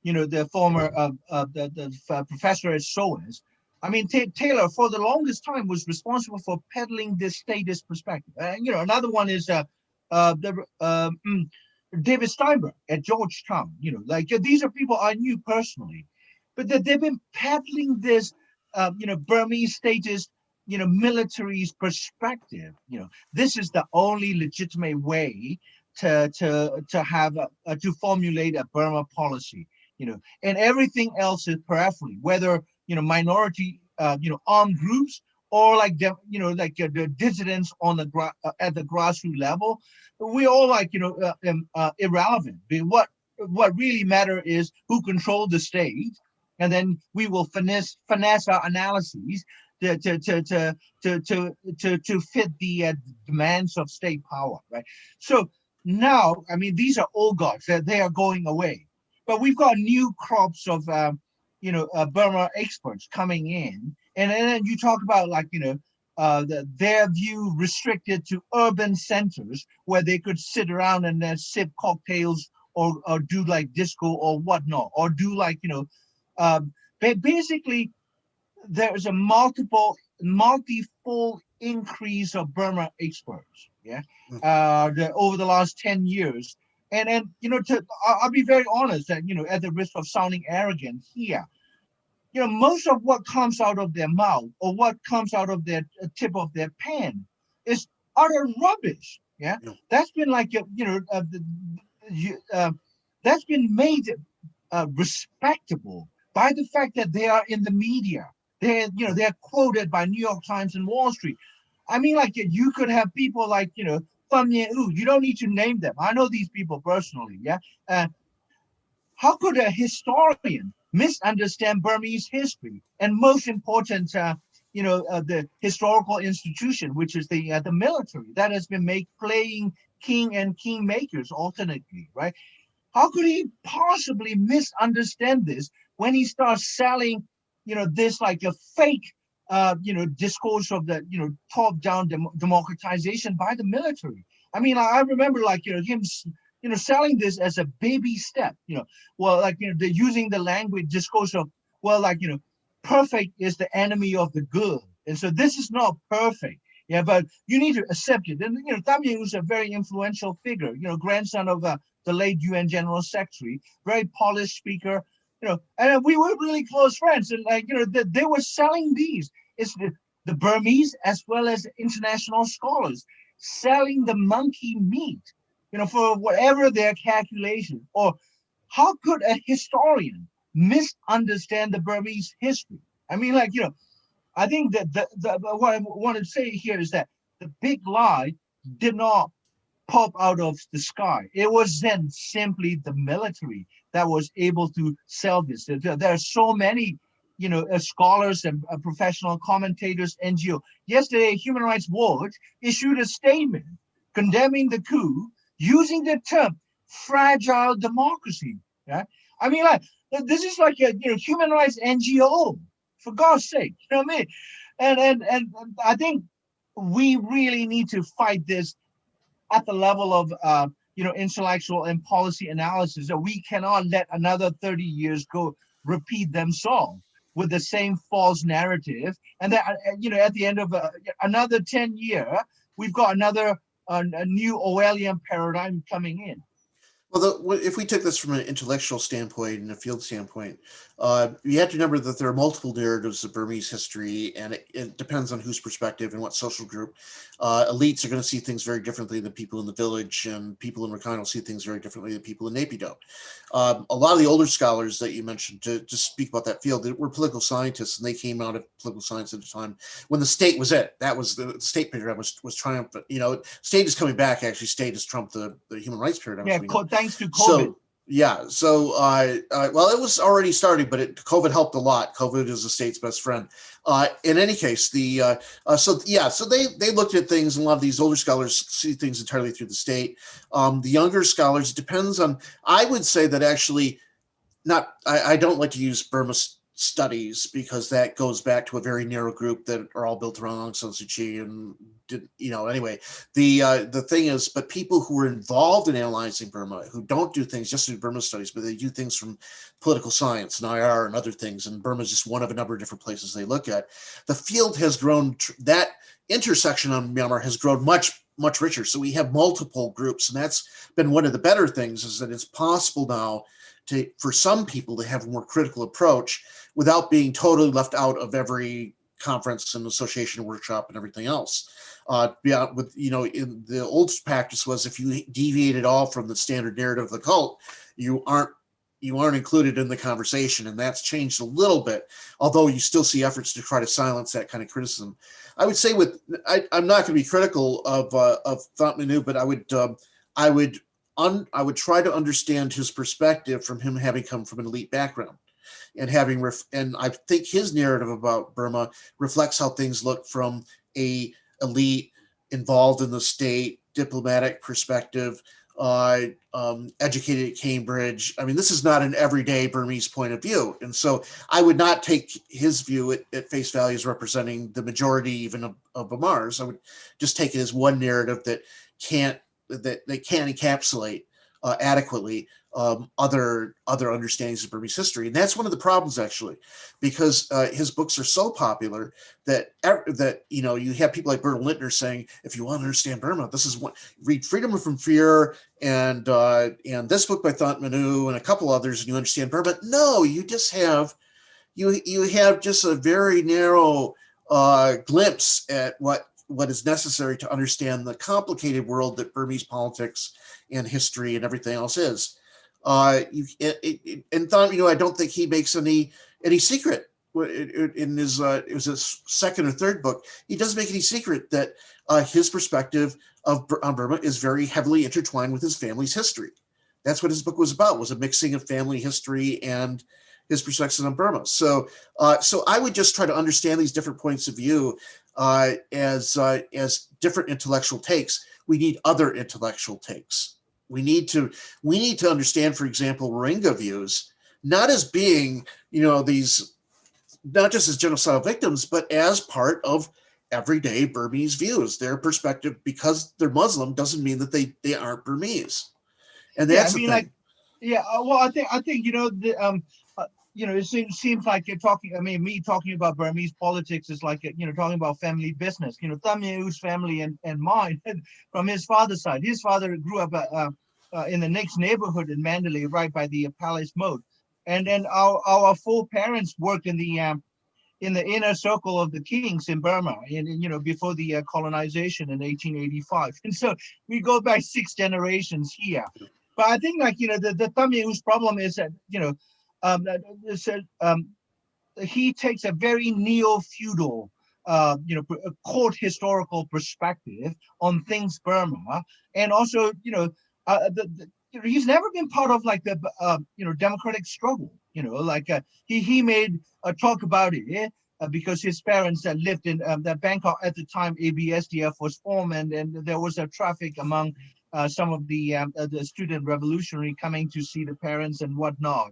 The former the professor at SOAS. I mean, Taylor for the longest time was responsible for peddling this statist perspective. Another one is David Steinberg at Georgetown. These are people I knew personally, but they've been peddling this, Burmese statist, military's perspective. This is the only legitimate way to have to formulate a Burma policy. And everything else is periphery, whether minority armed groups or like the, the dissidents on the at the grassroots level, we all like irrelevant. What really matter is who controls the state, and then we will finesse our analyses to fit the demands of state power, right? So now, I mean, these are old gods that they are going away, but we've got new crops of Burma experts coming in, and then you talk about like their view restricted to urban centers where they could sit around and sip cocktails or do like disco or whatnot, or do like basically there's a multifold increase of Burma experts, over the last 10 years. And I'll be very honest that, at the risk of sounding arrogant here, most of what comes out of their mouth or what comes out of their tip of their pen is utter rubbish. Yeah. That's been like, that's been made respectable by the fact that they are in the media. They're quoted by New York Times and Wall Street. I mean, like, you could have people like, Pham Nhat Ui. You don't need to name them. I know these people personally. Yeah. How could a historian misunderstand Burmese history? And most important, the historical institution, which is the military, that has been playing king and kingmakers alternately, right? How could he possibly misunderstand this when he starts selling, this like a fake, discourse of the, top-down democratization by the military? I mean, I remember like, him, selling this as a baby step, using the language discourse of, perfect is the enemy of the good. And so this is not perfect. Yeah, but you need to accept it. And, Tham Nhat was a very influential figure, grandson of the late UN General Secretary, very polished speaker, and we were really close friends. And like, they were selling these. It's the Burmese as well as international scholars selling the monkey meat, for whatever their calculation. Or how could a historian misunderstand the Burmese history? I mean, like, I think that what I want to say here is that the big lie did not pop out of the sky. It was then simply the military that was able to sell this. There are so many, scholars and professional commentators, NGO. Yesterday, Human Rights Watch issued a statement condemning the coup using the term fragile democracy. Yeah, I mean, like, this is like a human rights NGO, for God's sake. You know what I mean? And I think we really need to fight this at the level of intellectual and policy analysis. That we cannot let another 30 years go repeat themselves with the same false narrative, and that at the end of another 10 year, we've got another a new Orwellian paradigm coming in. Well, if we took this from an intellectual standpoint and a field standpoint, you have to remember that there are multiple narratives of Burmese history, and it depends on whose perspective and what social group. Elites are going to see things very differently than people in the village, and people in Rakhine will see things very differently than people in Naypyidaw. A lot of the older scholars that you mentioned, to just speak about that field, were political scientists, and they came out of political science at a time when the state was it. That was the state paradigm was triumphant. State is coming back. Actually, state has trumped the human rights paradigm. Yeah, thanks to COVID. Well, it was already starting, but COVID helped a lot. COVID is the state's best friend. In any case, so they looked at things, and a lot of these older scholars see things entirely through the state. The younger scholars, it depends on. I would say that actually, I don't like to use Burma studies because that goes back to a very narrow group that are all built around Aung San Suu Kyi and anyway, the thing is, but people who are involved in analyzing Burma, who don't do things just through Burma studies, but they do things from political science and IR and other things, and Burma is just one of a number of different places they look at. The field has grown, that intersection on Myanmar has grown much, much richer. So we have multiple groups, and that's been one of the better things, is that it's possible now for some people to have a more critical approach without being totally left out of every conference and association workshop and everything else. In the old practice was, if you deviate at all from the standard narrative of the cult, you aren't you aren't included in the conversation, and that's changed a little bit, although you still see efforts to try to silence that kind of criticism. I would say I'm not going to be critical of Thein Sein, but I would try to understand his perspective from him having come from an elite background, and and I think his narrative about Burma reflects how things look from a elite, involved in the state, diplomatic perspective, educated at Cambridge. I mean, this is not an everyday Burmese point of view. And so I would not take his view at face value as representing the majority even of Burmars. I would just take it as one narrative that can't encapsulate adequately other understandings of Burmese history. And that's one of the problems, actually, because his books are so popular that you have people like Bertolt Lintner saying, if you want to understand Burma, this is what, read Freedom from Fear and this book by Thein Sein and a couple others, and you understand Burma. No, you just have you have just a very narrow glimpse at what is necessary to understand the complicated world that Burmese politics and history and everything else is. And Thein, I don't think he makes any secret in his it was his second or third book. He doesn't make any secret that his perspective on Burma is very heavily intertwined with his family's history. That's what his book was about, was a mixing of family history and his perspectives on Burma. So I would just try to understand these different points of view as different intellectual takes. We need other intellectual takes. We need to understand, for example, Rohingya views, not as being, these, not just as genocidal victims, but as part of everyday Burmese views. Their perspective, because they're Muslim, doesn't mean that they aren't Burmese. And that's the thing. Well, I think it seems like you're talking. I mean, me talking about Burmese politics is like talking about family business. Thein Sein's family and mine from his father's side. His father grew up in the next neighborhood in Mandalay, right by the Palace Moat, and then our full parents worked in the inner circle of the kings in Burma, and before the colonization in 1885. And so we go back 6 generations here. But I think the Thein Sein's problem is that he takes a very neo-feudal court historical perspective on things Burma, and also he's never been part of like the democratic struggle. He made a talk about it because his parents lived in Bangkok at the time ABSDF was formed, and there was a traffic among some of the student revolutionary coming to see the parents and whatnot.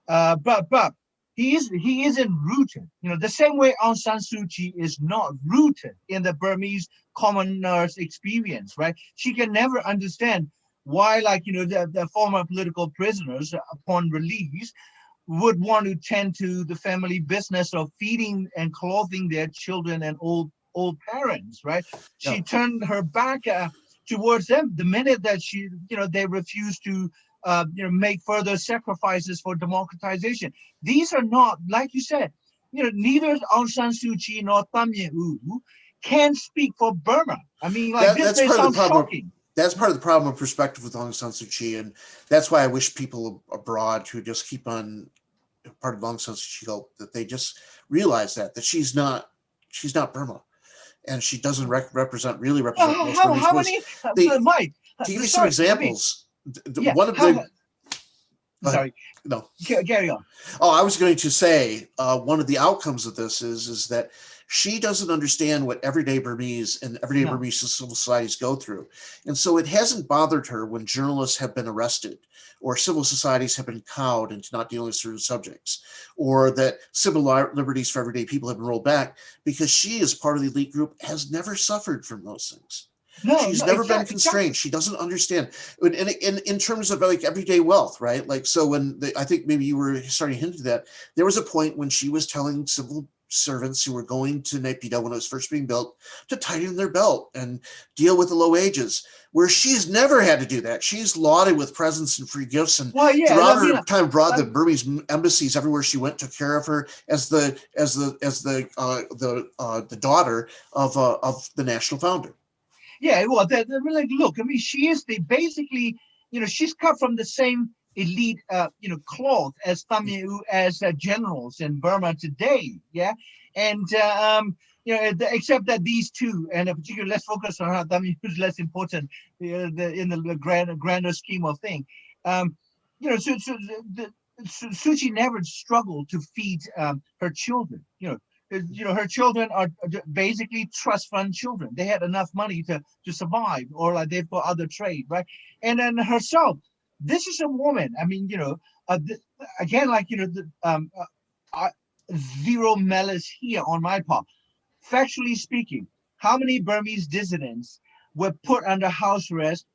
But he isn't rooted, the same way Aung San Suu Kyi is not rooted in the Burmese commoners' experience, right? She can never understand why, the former political prisoners, upon release, would want to tend to the family business of feeding and clothing their children and old parents, right? Yeah. She turned her back towards them the minute that they refused to make further sacrifices for democratization. These are not, like you said, neither Aung San Suu Kyi nor Thein Sein can speak for Burma. I mean, this may sound shocking. That's part of the problem of perspective with Aung San Suu Kyi, and that's why I wish people abroad who just keep on part of Aung San Suu Kyi that they just realize that she's not Burma, and she doesn't represent most Burmese. Mike, to give you some examples, one of the. Sorry. No. Carry on. Oh, I was going to say one of the outcomes of this is that she doesn't understand what everyday Burmese and everyday Burmese civil societies go through. And so it hasn't bothered her when journalists have been arrested or civil societies have been cowed into not dealing with certain subjects, or that civil liberties for everyday people have been rolled back, because she, as part of the elite group, has never suffered from those things. She's never been constrained. She doesn't understand. In terms of everyday wealth, right? So when I think maybe you were starting to hint at that, there was a point when she was telling civil servants who were going to Naypyidaw when it was first being built to tighten their belt and deal with the low wages, where she's never had to do that. She's lauded with presents and free gifts, and throughout her time abroad, the Burmese embassies everywhere she went took care of her as the daughter of the national founder. Yeah, well, look, I mean, she is basically, she's cut from the same elite, cloth as thumbnail as generals in Burma today. Yeah, and except that these two, and in particular, let's focus on how thumbnail is less important in the grander scheme of things. Suu Kyi never struggled to feed her children. Her children are basically trust fund children. They had enough money to survive, or like they've got other trade, right? And then herself, this is a woman. I mean, again, like zero malice here on my part. Factually speaking, how many Burmese dissidents were put under house arrest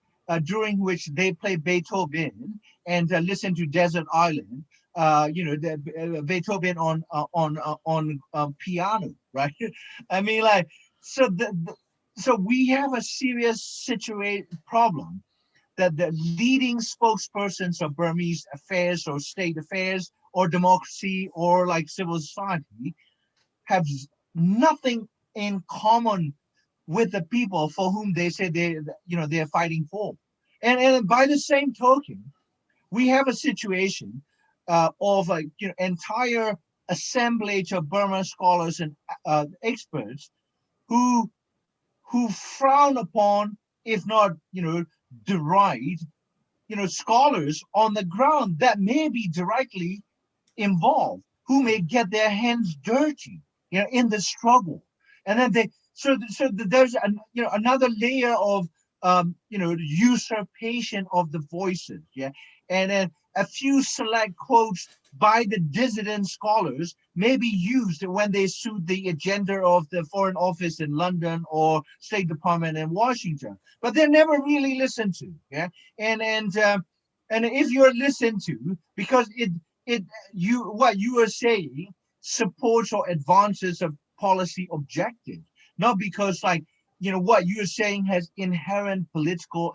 during which they play Beethoven and listen to Desert Island? Beethoven on piano, right? I mean, like, so so we have a serious problem that the leading spokespersons of Burmese affairs or state affairs or democracy or like civil society have nothing in common with the people for whom they say they're fighting for. And by the same token, we have a situation of entire assemblage of Burma scholars and experts who frown upon, if not deride, scholars on the ground that may be directly involved, who may get their hands dirty, in the struggle, and then there's another layer of usurpation of the voices, and then a few select quotes by the dissident scholars may be used when they suit the agenda of the Foreign Office in London or State Department in Washington, but they're never really listened to, and if you're listened to, because what you are saying supports or advances a policy objective, not because what you're saying has inherent political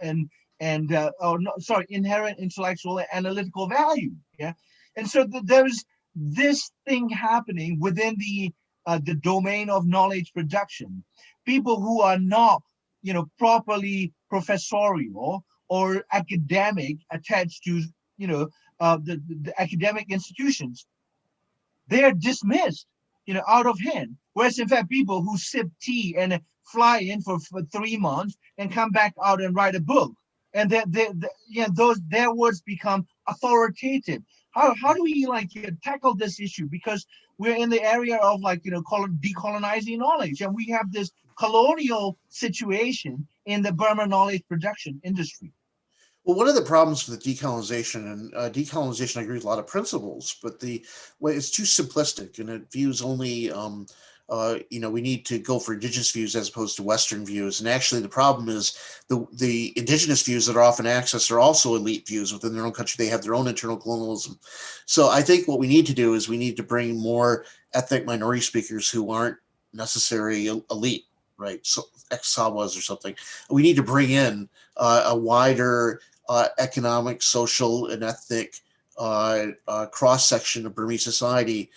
inherent intellectual and analytical value. And so there's this thing happening within the domain of knowledge production. People who are not properly professorial or academic attached to the academic institutions, they are dismissed out of hand. Whereas in fact, people who sip tea and fly in for 3 months and come back out and write a book, and their words become authoritative. How do we tackle this issue? Because we're in the area of decolonizing knowledge, and we have this colonial situation in the Burma knowledge production industry. Well, one of the problems with decolonization, and decolonization, I agree with a lot of principles, but the way it's too simplistic, and it views only, we need to go for indigenous views as opposed to Western views. And actually, the problem is the indigenous views that are often accessed are also elite views within their own country. They have their own internal colonialism. So I think what we need to do is we need to bring more ethnic minority speakers who aren't necessarily elite, right? So ex-Sawas or something. We need to bring in a wider economic, social, and ethnic cross-section of Burmese society.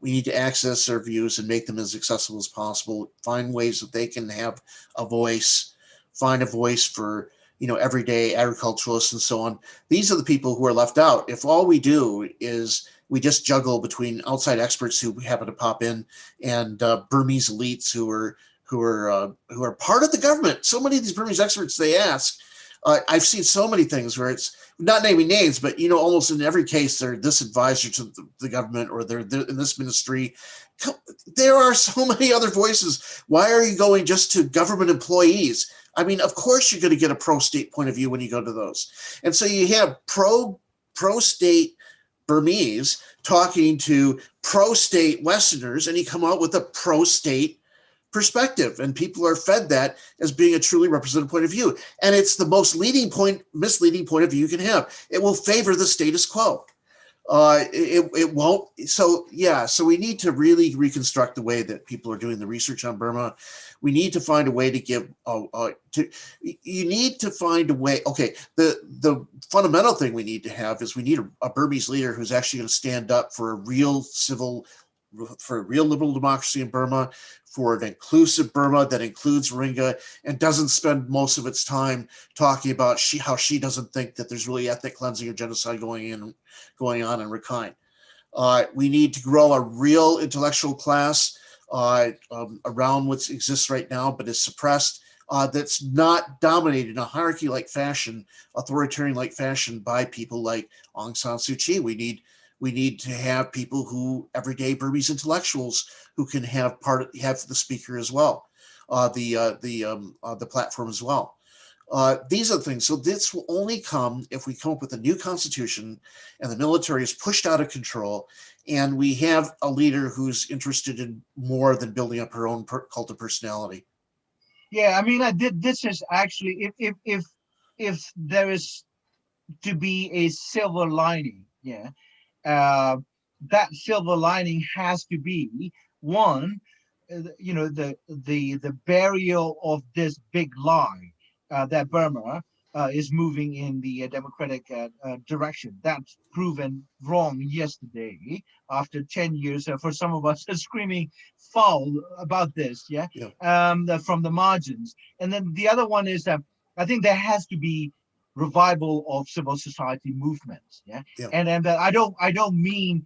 We need to access their views and make them as accessible as possible, find ways that they can have a voice, find a voice for everyday agriculturalists and so on. These are the people who are left out. If all we do is we just juggle between outside experts who happen to pop in and Burmese elites who are part of the government. So many of these Burmese experts they ask, I've seen so many things where it's not naming names, but almost in every case they're this advisor to the government, or they're in this ministry. There are so many other voices. Why are you going just to government employees? I mean, of course you're going to get a pro-state point of view when you go to those. And so you have pro-state Burmese talking to pro-state Westerners, and you come out with a pro-state perspective, and people are fed that as being a truly representative point of view. And it's the most misleading point of view you can have. It will favor the status quo. It won't. So we need to really reconstruct the way that people are doing the research on Burma. We need to find a way to give. You need to find a way. Okay, the fundamental thing we need to have is we need a Burmese leader who's actually going to stand up for a real civil for real liberal democracy in Burma, for an inclusive Burma that includes Rohingya, and doesn't spend most of its time talking about how she doesn't think that there's really ethnic cleansing or genocide going on in Rakhine. We need to grow a real intellectual class around what exists right now, but is suppressed, that's not dominated in a hierarchy-like fashion, authoritarian-like fashion by people like Aung San Suu Kyi. We need to have people who, everyday Burmese intellectuals, who can have the speaker as well, the platform as well. These are the things. So this will only come if we come up with a new constitution and the military is pushed out of control and we have a leader who's interested in more than building up her own cult of personality. Yeah, I mean, this is actually, if there is to be a silver lining, yeah, that silver lining has to be one, the burial of this big lie that Burma is moving in the democratic direction. That's proven wrong yesterday after 10 years for some of us screaming foul about this, yeah. From the margins. And then the other one is that I think there has to be revival of civil society movements, yeah. And I don't mean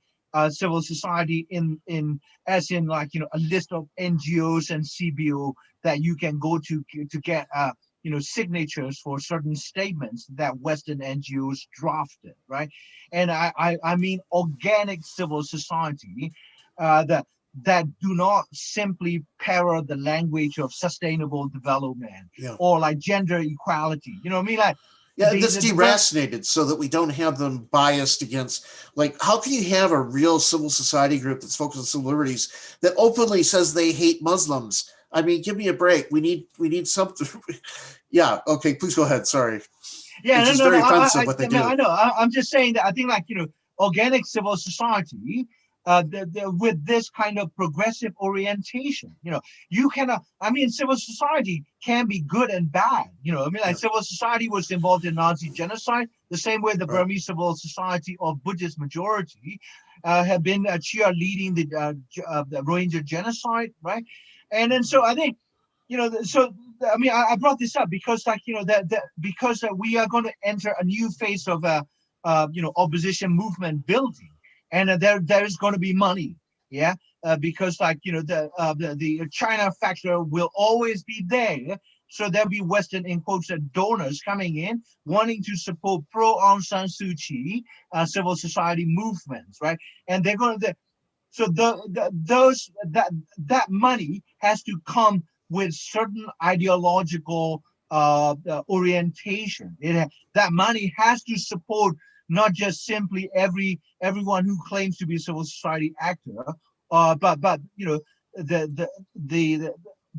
civil society as in like a list of NGOs and CBO that you can go to get signatures for certain statements that Western NGOs drafted, right? And I mean organic civil society that do not simply parrot the language of sustainable development or like gender equality. You know what I mean? Like, that's deracinated so that we don't have them biased against, like, how can you have a real civil society group that's focused on civil liberties that openly says they hate Muslims? I mean, give me a break. We need something. Yeah. Okay. Please go ahead. Sorry. Yeah. It's very offensive what they do. I know. I'm just saying that I think like, organic civil society, with this kind of progressive orientation, you cannot, I mean, civil society can be good and bad, I mean, like civil society was involved in Nazi genocide, the same way the Burmese civil society of Buddhist majority have been cheerleading the Rohingya genocide, right? And then so I think, so I mean, I brought this up because like, because we are going to enter a new phase of opposition movement building. And there is going to be money, yeah, because like the China factor will always be there. So there'll be Western in quotes donors coming in wanting to support pro Aung San Suu Kyi civil society movements, right? And they're going to so that money has to come with certain ideological orientation. That money has to support not just simply everyone who claims to be a civil society actor, but the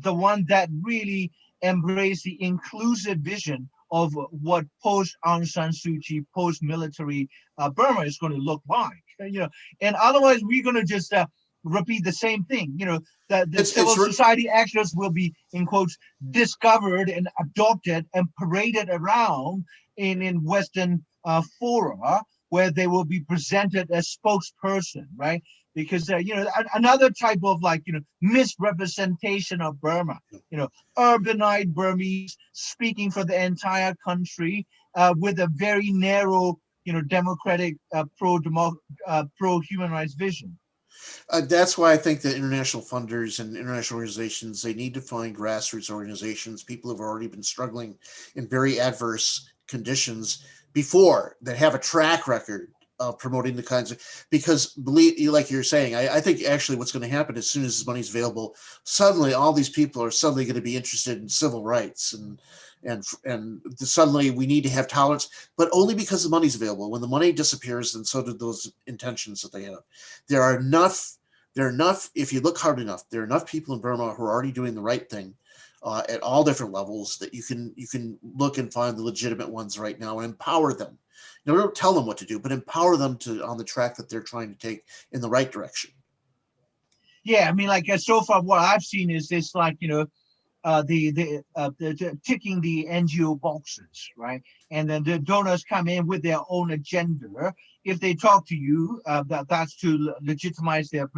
one that really embrace the inclusive vision of what post Aung San Suu Kyi, post military Burma is going to look like. And otherwise we're going to just repeat the same thing. The civil society actors will be in quotes discovered and adopted and paraded around in Western fora where they will be presented as spokesperson, right? Because another type of like misrepresentation of Burma, urbanite Burmese speaking for the entire country with a very narrow democratic pro human rights vision. That's why I think that international funders and international organizations, they need to find grassroots organizations, people who've already been struggling in very adverse conditions before, that have a track record of promoting the kinds of, because believe, like you're saying, I think actually what's going to happen as soon as this money's available, suddenly all these people are suddenly going to be interested in civil rights and suddenly we need to have tolerance, but only because the money's available. When the money disappears, then so do those intentions that they have. There are enough, if you look hard enough, there are enough people in Burma who are already doing the right thing at all different levels that you can look and find the legitimate ones right now and empower them. Now, don't tell them what to do, but empower them on the track that they're trying to take in the right direction. Yeah, I mean, like so far what I've seen is this, like, ticking the NGO boxes, right? And then the donors come in with their own agenda. If they talk to you, that's to legitimize their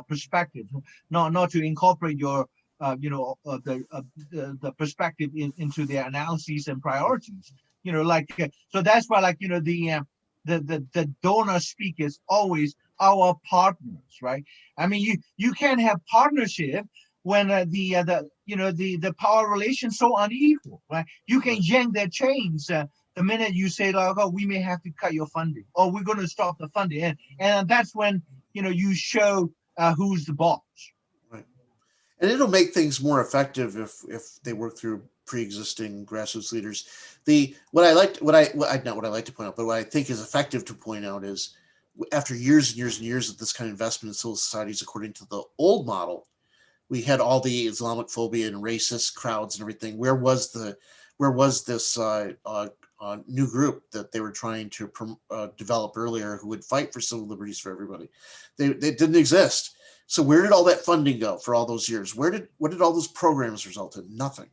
perspective, not to incorporate your the perspective into their analyses and priorities. So that's why, the donor speakers always our partners, right? I mean, you can't have partnership when the power relations so unequal, right? You can yank their chains the minute you say, like, oh, we may have to cut your funding, or we're going to stop the funding, and that's when you show who's the boss. Right, and it'll make things more effective if they work through pre-existing grassroots leaders. What I like to point out, but what I think is effective to point out is, after years and years and years of this kind of investment in civil societies, according to the old model, we had all the Islamic phobia and racist crowds and everything. Where was this new group that they were trying to develop earlier, who would fight for civil liberties for everybody? They didn't exist. So where did all that funding go for all those years? What did all those programs result in? Nothing.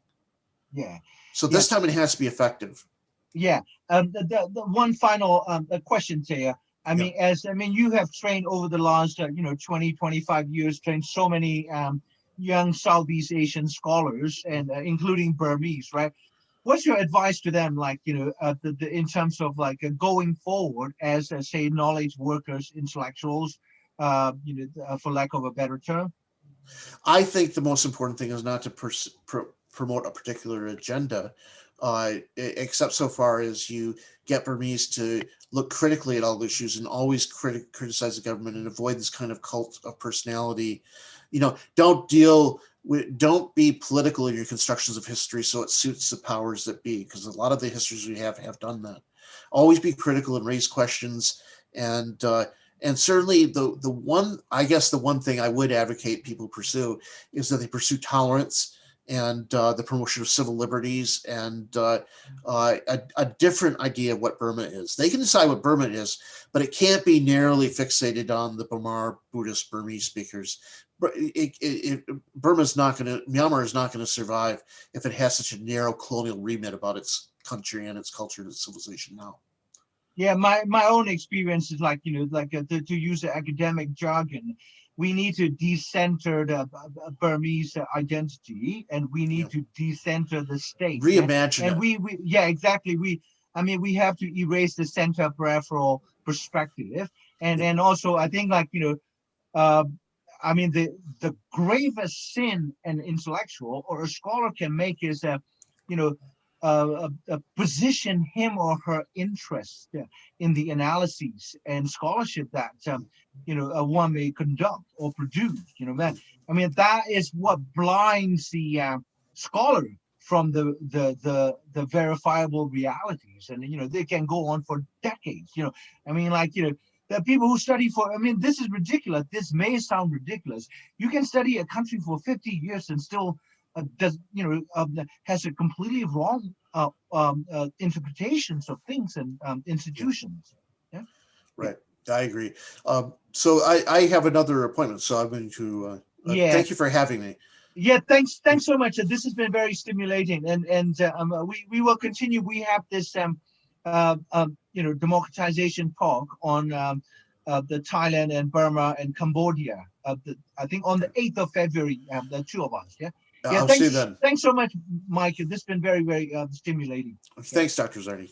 Yeah. So this time it has to be effective. Yeah. The one final question to you. I mean, you have trained over the last 20, 25 years, trained so many young Southeast Asian scholars, and including Burmese, right? What's your advice to them, in terms of going forward as say knowledge workers, intellectuals, for lack of a better term? I think the most important thing is not to promote a particular agenda, except so far as you get Burmese to look critically at all the issues and always criticize the government and avoid this kind of cult of personality. Don't be political in your constructions of history so it suits the powers that be, because a lot of the histories we have done that. Always be critical and raise questions, and certainly the one thing I would advocate people pursue is that they pursue tolerance and the promotion of civil liberties, and a different idea of what Burma is. They can decide what Burma is, but it can't be narrowly fixated on the Burmar Buddhist Burmese speakers. Myanmar is not going to survive if it has such a narrow colonial remit about its country and its culture and its civilization now. Yeah, my own experience is to use the academic jargon, we need to decenter the Burmese identity, and we need to decenter the state. Reimagine it. We exactly. We have to erase the center peripheral perspective, and also I think the gravest sin an intellectual or a scholar can make is position him or her interest in the analyses and scholarship that one may conduct or produce. That is what blinds the scholar from the verifiable realities, and they can go on for decades. The people who study this is ridiculous. This may sound ridiculous. You can study a country for 50 years and still has a completely wrong interpretations of things and institutions. Yeah. Right. I agree. So I have another appointment, so I'm going to thank you for having me. Yeah, thanks so much. This has been very stimulating, and we will continue. We have this democratization talk on the Thailand and Burma and Cambodia. I think on the 8th of February, the two of us. Yeah. I'll see you then. Thanks so much, Mike. This has been very, very stimulating. Thanks, Dr. Zarni.